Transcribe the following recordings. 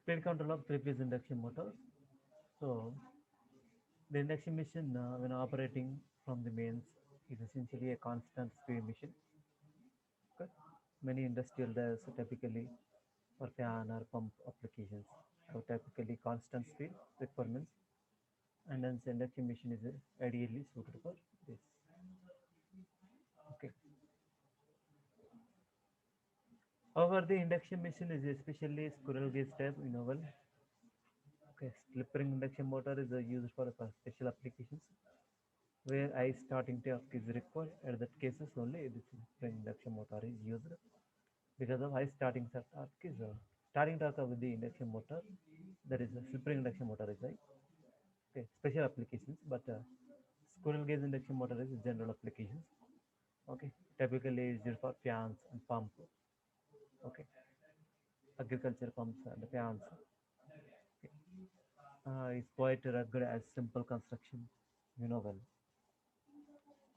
speed control of three-phase induction motor. So the induction machine, when operating from the mains, is essentially a constant speed machine. Okay? Many industrial dials typically for fan or pump applications have typically constant speed requirements, and hence induction machine is ideally suited for this. Okay. However, the induction machine is especially squirrel cage type renewable. Okay, slip ring induction motor is used for special applications where high starting torque is required. At that cases only this slip ring induction motor is used because of high starting torque of the induction motor. That is a slip ring induction motor is high. Okay, special applications, but squirrel cage induction motor is general applications. Okay, typically used for fans and pump. Okay, agriculture pumps and fans. Okay. Is quite rugged as simple construction, well.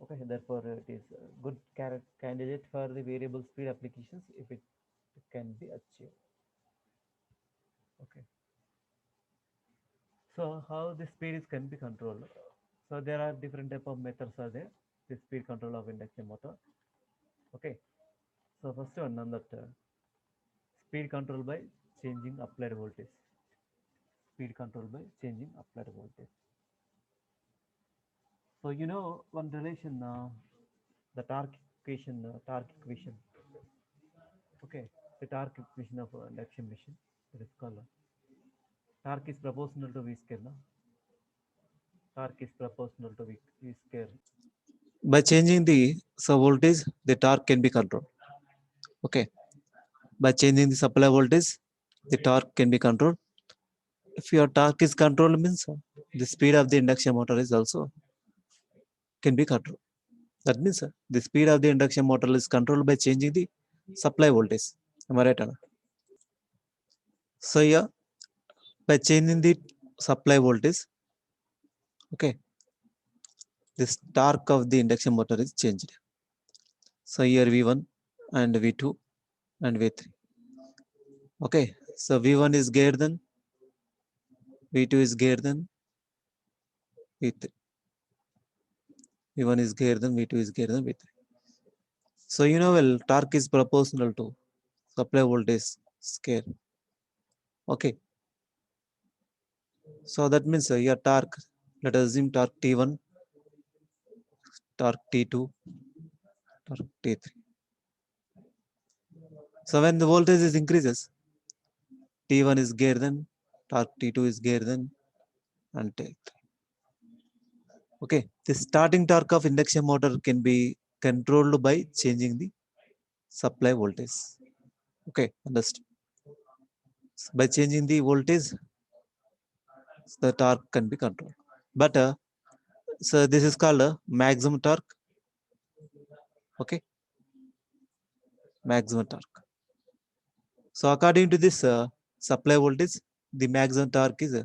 Okay, therefore it is a good candidate for the variable speed applications if it can be achieved. Okay, so how the speed is can be controlled? So there are different type of methods are there. The speed control of induction motor. Okay, so first one on that speed control by changing applied voltage. Speed control by changing applied voltage. So one relation, the torque equation. Okay, the torque equation of induction machine. That is called torque is proportional to V square. No? Torque is proportional to V square. By changing the voltage, the torque can be controlled. Okay. By changing the supply voltage, the torque can be controlled. If your torque is controlled, means the speed of the induction motor is also can be controlled. That means the speed of the induction motor is controlled by changing the supply voltage. Am I right? Anna? So yeah, by changing the supply voltage, okay, this torque of the induction motor is changed. So here V1 and V2 and V3. Okay, so V1 is greater than, V2 is greater than V3. V1 is greater than, V2 is greater than V3. So well, torque is proportional to supply voltage square. Okay, so that means your torque, let us assume torque T1, torque T2, torque T3. So when the voltage is increases, T1 is greater than, torque T2 is greater than, and T3. Okay, the starting torque of induction motor can be controlled by changing the supply voltage. Okay, understood. By changing the voltage, the torque can be controlled. But so this is called a maximum torque. Okay, maximum torque. So according to this supply voltage, the maximum torque is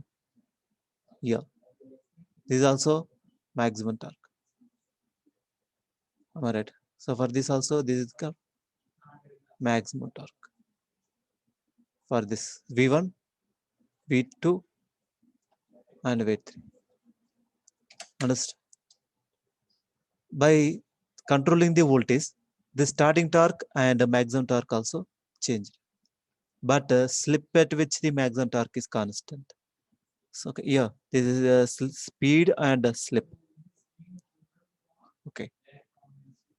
here. This is also maximum torque. Am I right? So for this also, this is called maximum torque. For this V1, V2, and V3. Understood? By controlling the voltage, the starting torque and the maximum torque also change. But slip at which the maximum torque is constant. So okay, yeah, this is speed and slip. Okay,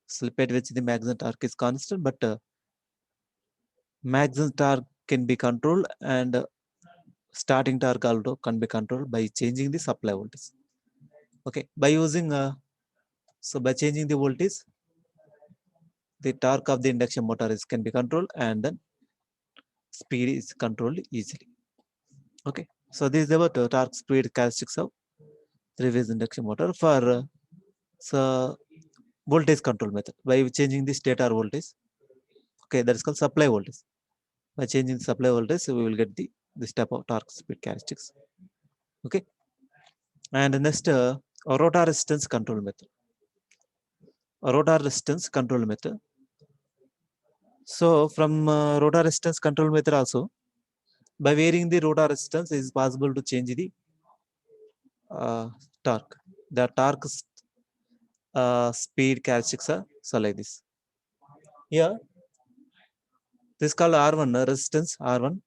slip at which the maximum torque is constant, but maximum torque can be controlled, and starting torque also can be controlled by changing the supply voltage. Okay, by using so by changing the voltage, the torque of the induction motor is can be controlled, and then speed is controlled easily. Okay, so this is about torque speed characteristics of three-phase induction motor for so voltage control method by changing the stator voltage. Okay, that is called supply voltage. By changing the supply voltage, we will get the this type of torque speed characteristics. Okay, and next rotor resistance control method. Rotor resistance control method. So from rotor resistance control method also, By varying the rotor resistance, it is possible to change the torque. The torque speed characteristics are so like this. Here, this is called R1 resistance. R1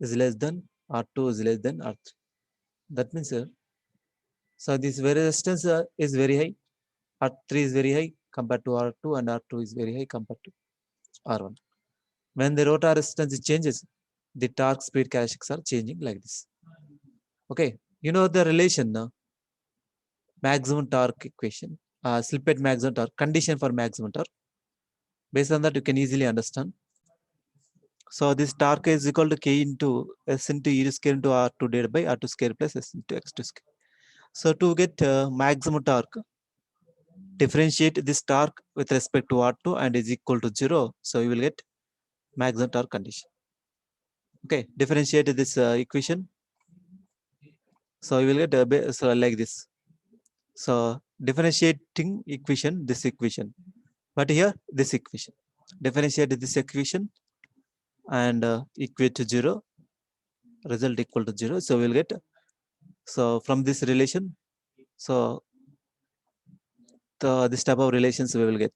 is less than R2 is less than R3. That means so this very resistance is very high. R3 is very high compared to R2, and R2 is very high compared to R1. When the rotor resistance changes, the torque speed characteristics are changing like this. Okay, you know the relation maximum torque equation, slip at maximum torque, condition for maximum torque. Based on that, you can easily understand. So this torque is equal to K into S into E square into R2 divided by R2 square plus S into X2 square. So to get maximum torque, differentiate this torque with respect to R2 and is equal to 0. So you will get maximum torque condition. Okay, differentiate this equation. So you will get so like this. So differentiating equation, this equation, but here this equation. Differentiate this equation and equate to 0, result equal to 0. So we'll get, so from this relation, so this type of relations we will get.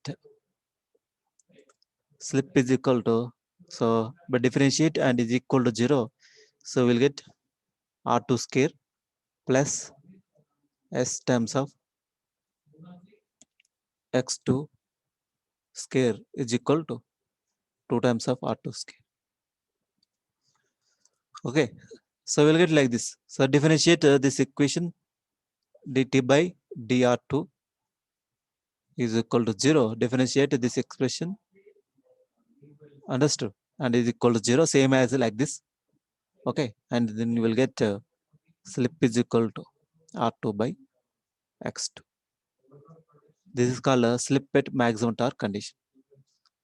Slip is equal to, so but differentiate and is equal to 0. So we'll get R2 square plus S times of X2 square is equal to 2 times of R2 square. Okay, so we'll get like this. So differentiate this equation, dt by dr2 is equal to 0. Differentiate this expression, understood, and is equal to 0, same as like this. Okay, and then you will get slip is equal to R2 by X2. This is called a slip at maximum torque condition.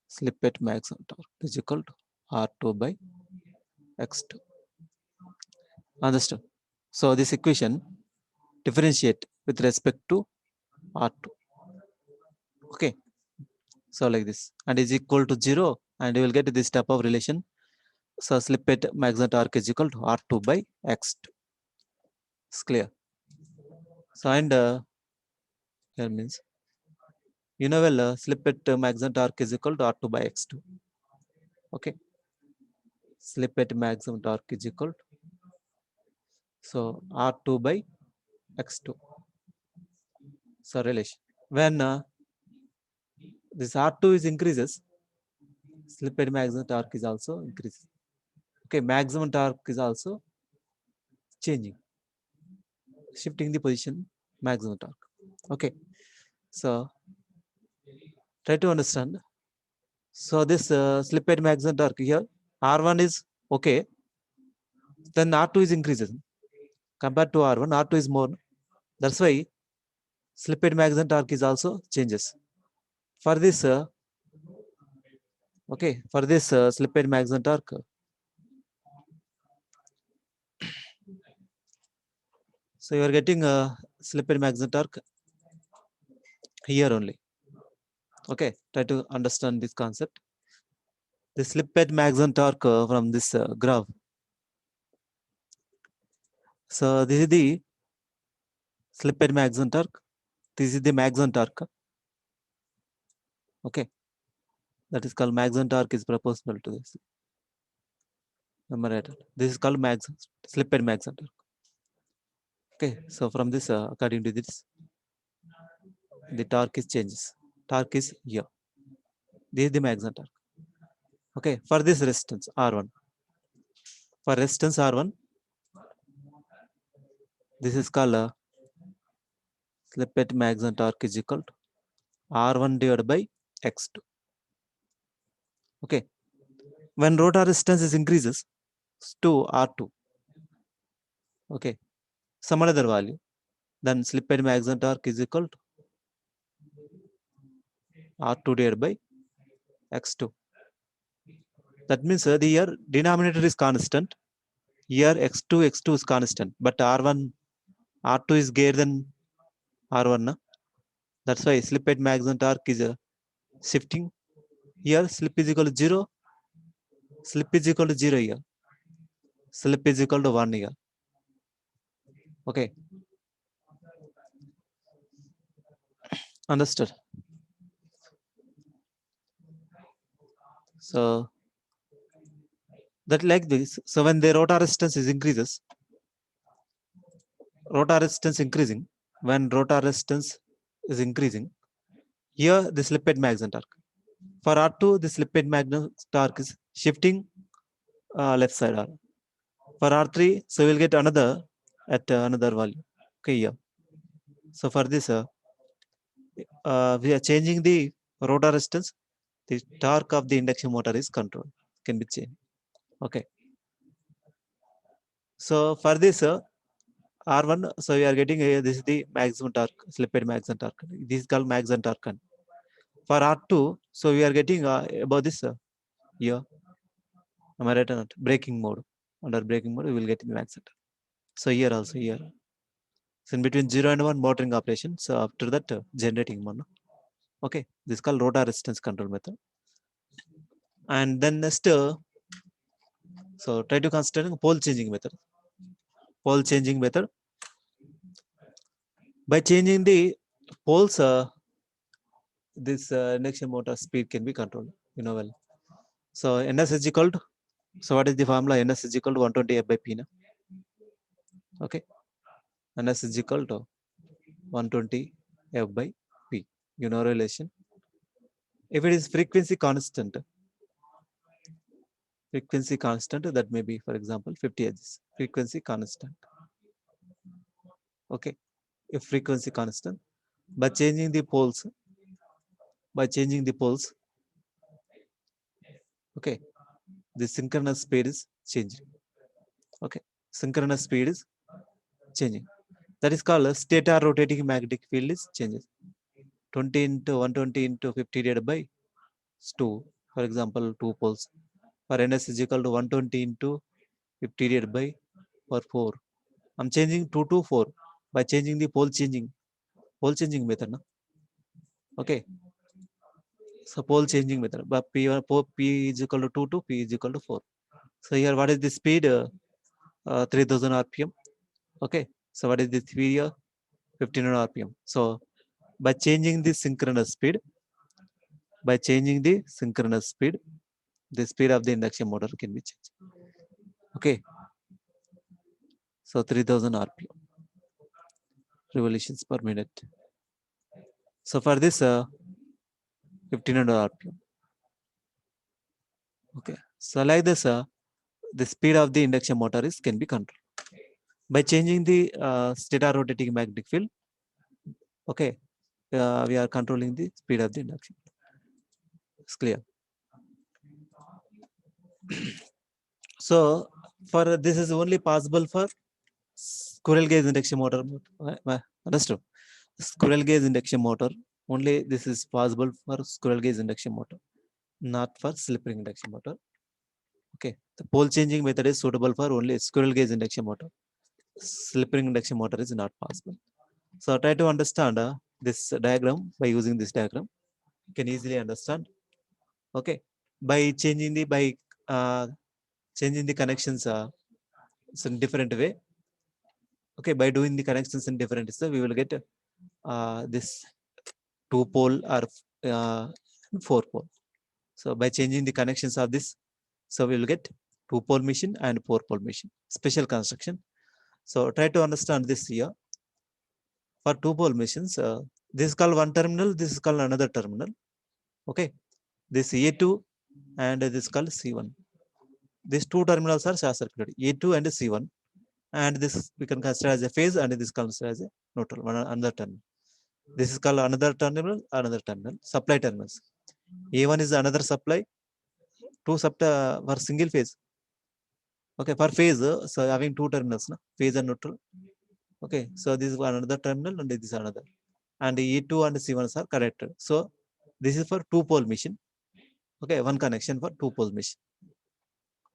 Slip at maximum torque is equal to R2 by X2. Understood? So this equation differentiate with respect to R2. Okay, so like this, and is equal to 0, and you will get this type of relation. So slip at maximum torque is equal to R2 by X2. It's clear. So and here means, you know well, slip at maximum torque is equal to R2 by X2. Okay, slip at maximum torque is equal to, so R2 by X2. So relation, when this R2 is increases, slip at maximum torque is also increases. Okay, maximum torque is also changing, shifting the position maximum torque. Okay, so try to understand. So this slip at maximum torque here, R1 is okay, then R2 is increases compared to R1. R2 is more. That's why slip at maximum torque is also changes. For this, okay, for this slip at maximum torque, so you are getting a slip at maximum torque here only. Okay, try to understand this concept. The slip at maximum torque from this graph. So this is the slip at maximum torque. This is the maximum torque. Okay, that is called maximum torque is proportional to this. Numerator. This is called slip at maximum torque. Okay, so from this, according to this, the torque is changes. Torque is here. This is the maximum torque. Okay, for this resistance R1. For resistance R1, this is called slip at maximum torque is equal to R1 divided by X2. Okay, when rotor resistance is increases to R2, okay, some other value, then slip at maximum torque is equal to R2 divided by X2. That means the here denominator is constant. Here X2 is constant, but R1, R2 is greater than R1. Na? That's why slip at maximum torque is shifting. Here slip is equal to 0. Slip is equal to 0 here. slip is equal to 1 year. Okay, understood. So that like this. So when the rotor resistance is increases, rotor resistance increasing, when rotor resistance is increasing, here the slipped magnetic torque. For R2, the slipped magnetic torque is shifting left side R. For R3, so we'll get another at another value. Okay, here. So for this, we are changing the rotor resistance. The torque of the induction motor is controlled, can be changed. Okay. So for this R1, so we are getting this is the maximum torque, slipped maximum torque. This is called maximum torque. For R2, so we are getting about this here. Am I right or not? Braking mode. Under braking mode, we will get in maximum torque. So here also here. So in between 0 and 1 motoring operation. So after that generating one. Okay, this is called rotor resistance control method. And then next, so try to consider pole changing method. Pole changing method. By changing the poles, this induction motor speed can be controlled. You know well. So NS is equal to, so what is the formula? NS is equal to 120 F by P. Na? Okay. NS is equal to 120 F by P. You know relation. If it is frequency constant, that may be, for example, 50 Hz. Frequency constant. Okay. If frequency constant, by changing the poles, okay, the synchronous speed is changing. Okay, synchronous speed is changing. That is called a stator rotating magnetic field is changes. 20 into 120 into 50 divided by 2. For example, 2 poles. For NS is equal to 120 into 50 divided by 4. I'm changing 2 to 4 by changing the pole changing method. No? Okay. So pole changing method. But P is equal to 2 to P is equal to 4. So here what is the speed? 3000 RPM. Okay. So what is the speed here? 1500 RPM. So by changing the synchronous speed, the speed of the induction motor can be changed. Okay. So 3000 RPM revolutions per minute. So for this 1500 RPM. Okay. So like this, the speed of the induction motor is can be controlled by changing the stator rotating magnetic field. Okay. We are controlling the speed of the induction. It's clear. So for this is only possible for squirrel cage induction motor. Understood? Squirrel cage induction motor. Only this is possible for squirrel cage induction motor, not for slip ring induction motor. Okay. The pole changing method is suitable for only squirrel cage induction motor. Slip ring induction motor is not possible. So try to understand this diagram by using this diagram. You can easily understand. Okay. By changing the changing the connections in different way. Okay, by doing the connections in different way, we will get this 2 pole or 4 pole. So by changing the connections of this, so we will get 2 pole machine and 4 pole machine. Special construction. So try to understand this here. For 2 pole machines, this is called one terminal, this is called another terminal. Okay, this A2 and this is called C1. These two terminals are short circuited, A2 and C1, and this we can consider as a phase, and this considered as a neutral, another terminal. This is called another terminal, supply terminals. A1 is another supply, two for single phase. Okay, for phase, so having two terminals, no? Phase and neutral. Okay, so this is another terminal and this is another. And E2 and C1 are connected. So this is for two pole machine. Okay, one connection for two pole machine.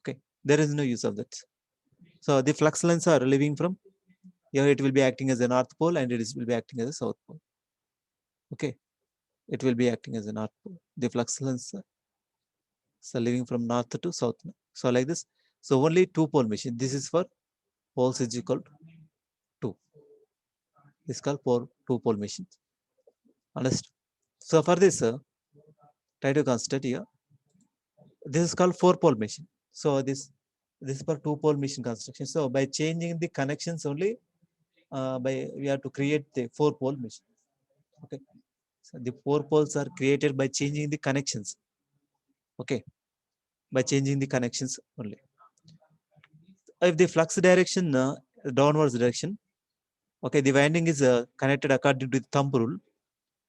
Okay, there is no use of that. So the flux lines are leaving from here, it will be acting as a north pole and it will be acting as a south pole. Okay, it will be acting as a north pole. The flux lines are so leaving from north to south. So like this. So only two pole machine. This is for poles is equal to 2. This is called two pole machine. Understood? So for this, try to consider here. This is called 4-pole machine. So this is for 2-pole machine construction. So by changing the connections only, we have to create the 4-pole machine. Okay. So the 4 poles are created by changing the connections. Okay. By changing the connections only. If the flux direction downwards direction, okay, the winding is connected according to the thumb rule.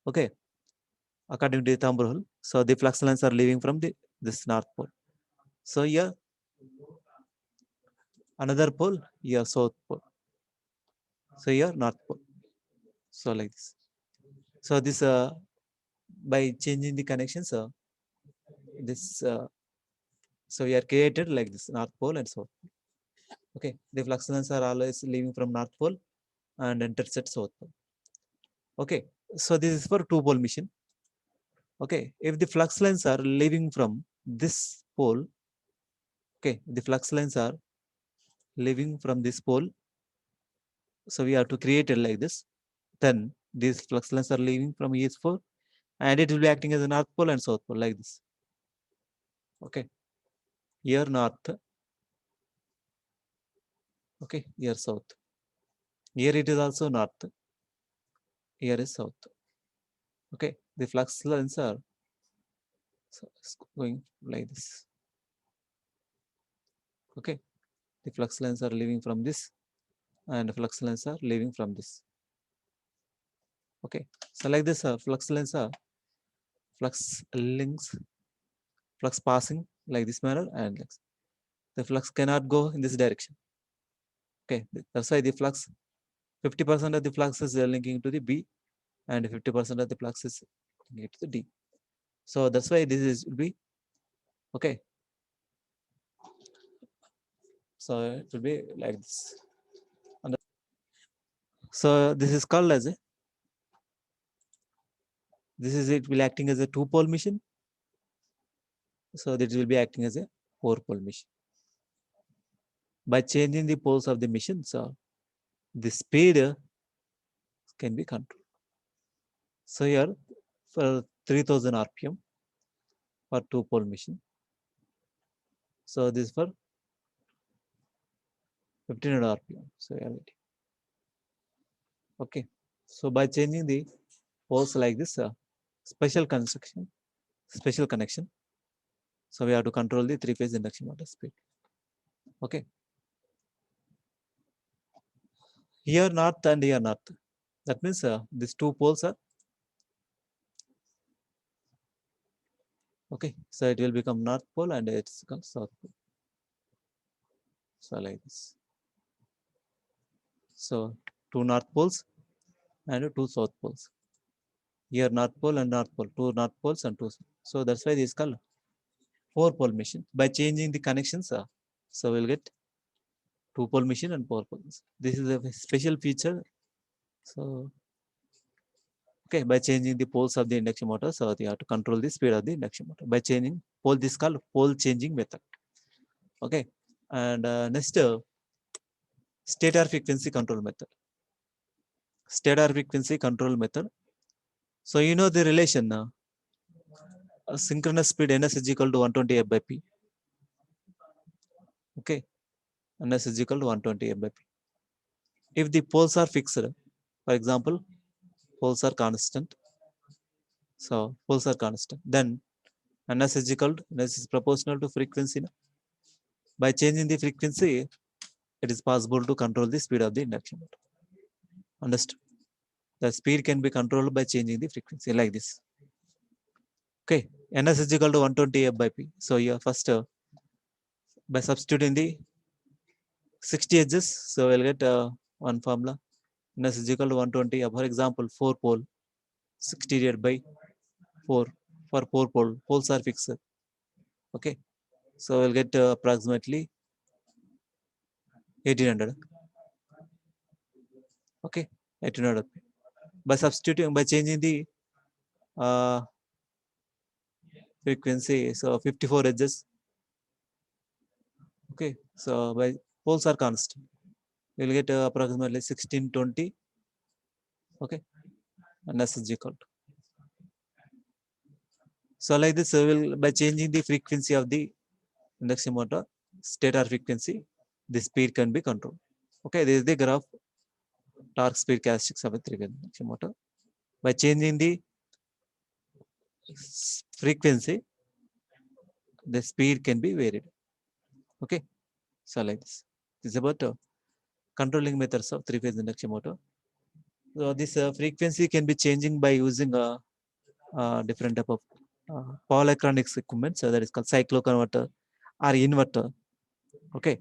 Okay. According to the thumb rule. So the flux lines are leaving from this north pole. So here another pole, here south pole. So here north pole. So like this. So this by changing the connections, this so we are created like this north pole and south pole. Okay, the flux lines are always leaving from north pole and enters at south pole. Okay, so this is for 2-pole machine. Okay, if the flux lines are leaving from this pole, okay, the flux lines are leaving from this pole, so we have to create it like this. Then these flux lines are leaving from each pole, and it will be acting as a north pole and south pole like this. Okay, here north, okay, here south. Here it is also north, here is south. Okay, the flux lines are going like this. Okay, the flux lines are leaving from this, and flux lines are leaving from this. Okay, so like this, flux lines are flux links, flux passing like this manner, and the flux cannot go in this direction. Okay, that's why the flux, 50% of the flux is linking to the B, and 50% of the flux is linking to the D. So that's why this is will be okay. So it will be like this. So this is called as a, this is it will acting as a 2-pole machine. So this will be acting as a 4-pole machine. By changing the poles of the machine, so the speed can be controlled. So here for 3000 RPM for 2-pole machine. So this for 1500 RPM. So okay. So by changing the poles like this, special connection. So we have to control the 3-phase induction motor speed. Okay. Here north and here north. That means these 2 poles are okay. So it will become north pole and it's called south pole. So like this. So 2 north poles and 2 south poles. Here north pole and north pole, 2 north poles and 2. So that's why this is called 4-pole machine. By changing the connections, so we'll get 2-pole machine and 4 poles. This is a special feature. So okay, by changing the poles of the induction motor, so you have to control the speed of the induction motor by changing pole. This is called pole changing method. Okay, and next stator frequency control method. Stator frequency control method. So you know the relation now. Synchronous speed ns is equal to 120 f by p. Okay, ns is equal to 120 f by p. If the poles are fixed, for example, poles are constant. So poles are constant. Then ns is equal to, ns is proportional to frequency. By changing the frequency, it is possible to control the speed of the induction motor. Understood? The speed can be controlled by changing the frequency like this. Okay, ns is equal to 120 f by p. So here first by substituting the 60 edges, so we'll get one formula. Ns is equal to 120. For example, 4 pole, 60 divided by 4 for 4 pole. Poles are fixed. Okay, so we'll get approximately 1800. Okay, 1800. By substituting, by changing the frequency, so 54 edges. Okay, So by poles are constant, we'll get approximately 1620. Okay, and S is equal to. So like this, we'll by changing the frequency of the induction motor, stator frequency, the speed can be controlled. Okay, this is the graph torque speed characteristics of a three-phase induction motor. By changing the frequency, the speed can be varied. Okay, so like this. This is about controlling methods of three-phase induction motor. So this frequency can be changing by using different type of power electronics equipment. So that is called cycloconverter or inverter. Okay,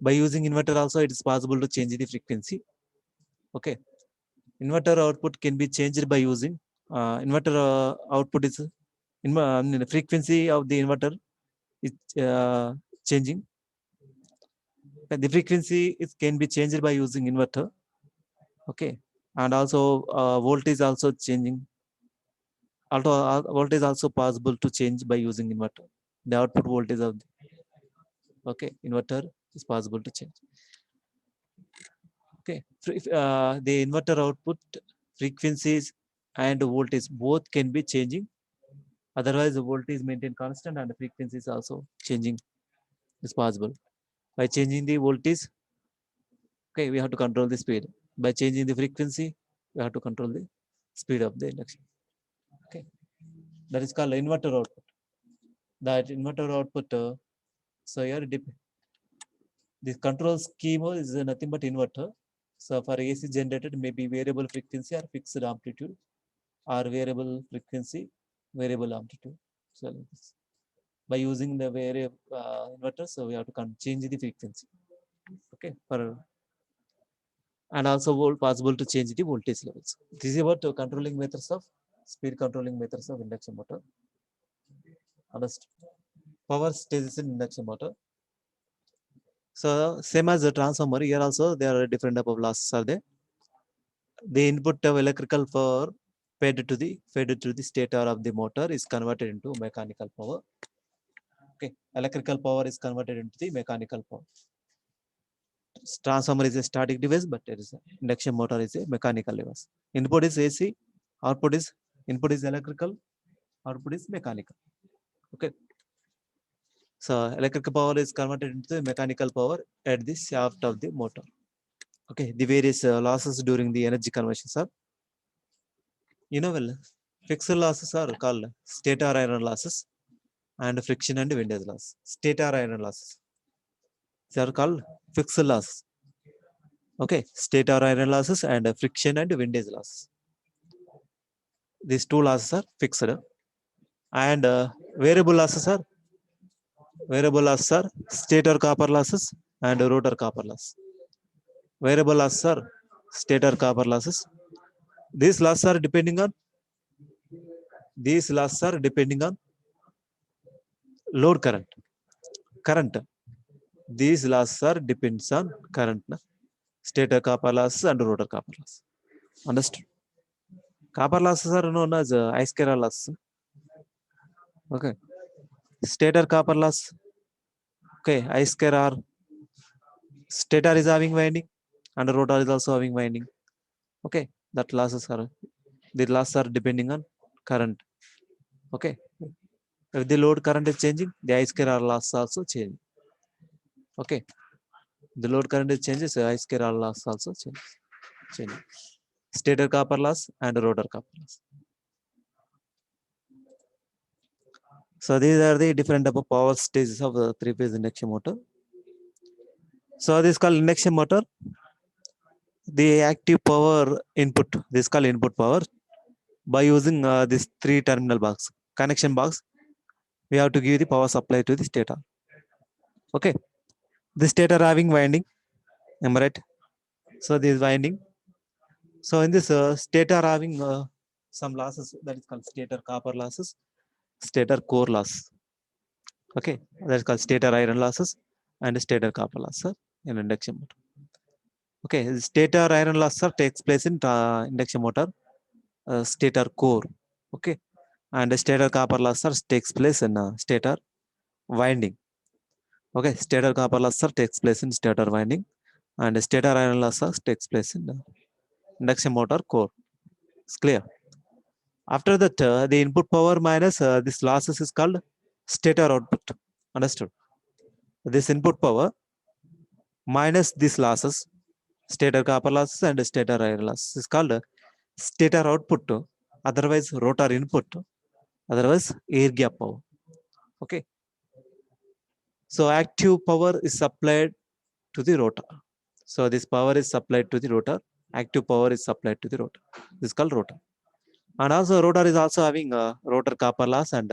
by using inverter also it is possible to change the frequency. Okay, inverter output can be changed by using inverter output is the frequency of the inverter is changing. The frequency is can be changed by using inverter. Okay, and also voltage also changing. Although voltage also possible to change by using inverter. The output voltage of the inverter is possible to change. Okay, the inverter output frequencies and voltage both can be changing. Otherwise, the voltage maintain constant and the frequency is also changing is possible. By changing the voltage, okay, we have to control the speed. By changing the frequency, we have to control the speed of the induction. Okay, that is called inverter output. That inverter output. So here, the control scheme is nothing but inverter. So for AC generated, maybe variable frequency or fixed amplitude, or variable frequency, variable amplitude. So like this. By using the variable inverter, so we have to change the frequency. Okay, and also possible to change the voltage levels. This is about controlling methods of speed controlling methods of induction motor. Understood? Power stages in induction motor. So same as the transformer, here also there are different type of losses are there. The input of electrical power fed to the stator of the motor is converted into mechanical power. Okay, electrical power is converted into the mechanical power. Transformer is a static device, but there is induction motor is a mechanical device. Input is AC, input is electrical, output is mechanical. Okay. So electrical power is converted into the mechanical power at the shaft of the motor. Okay, the various losses during the energy conversions are, well, fixed losses are called stator iron losses and friction and windage loss. Stator iron losses. They are called fixed losses. Okay, stator iron losses and friction and windage loss. These two losses are fixed, and variable losses are stator copper losses and rotor copper loss. Variable losses are stator copper losses. These losses are depending on load current. These losses are depends on current. Stator copper losses and rotor copper loss. Understood? Copper losses are known as I-square loss. Okay. Stator copper loss. Okay, I-square R. Stator is having winding and rotor is also having winding. Okay, that losses are depending on current. Okay, if the load current is changing, the I-square R loss also changing. Okay, the load current is changes, the I-square R loss also changing. Stator copper loss and rotor copper loss. So these are the different type of power stages of the three-phase induction motor. So this is called induction motor. The active power input, this is called input power. By using this 3-terminal box, connection box, we have to give the power supply to the stator. Okay, the stator having winding, am I right? So this winding. So in this stator having some losses, that is called stator copper losses, stator core loss. Okay, that is called stator iron losses and stator copper loss in induction motor. Okay, stator iron loss takes place in induction motor, stator core. Okay, and stator copper loss takes place in stator winding. Okay, stator copper loss takes place in stator winding, and stator iron loss takes place in the induction motor core. It's clear. After that, the input power minus this losses is called stator output. Understood? This input power minus these losses, stator copper losses and stator iron losses, is called stator output, otherwise rotor input, otherwise air gap power. Okay. So active power is supplied to the rotor. So this power is supplied to the rotor. Active power is supplied to the rotor. This is called rotor. And also rotor is also having a rotor copper loss and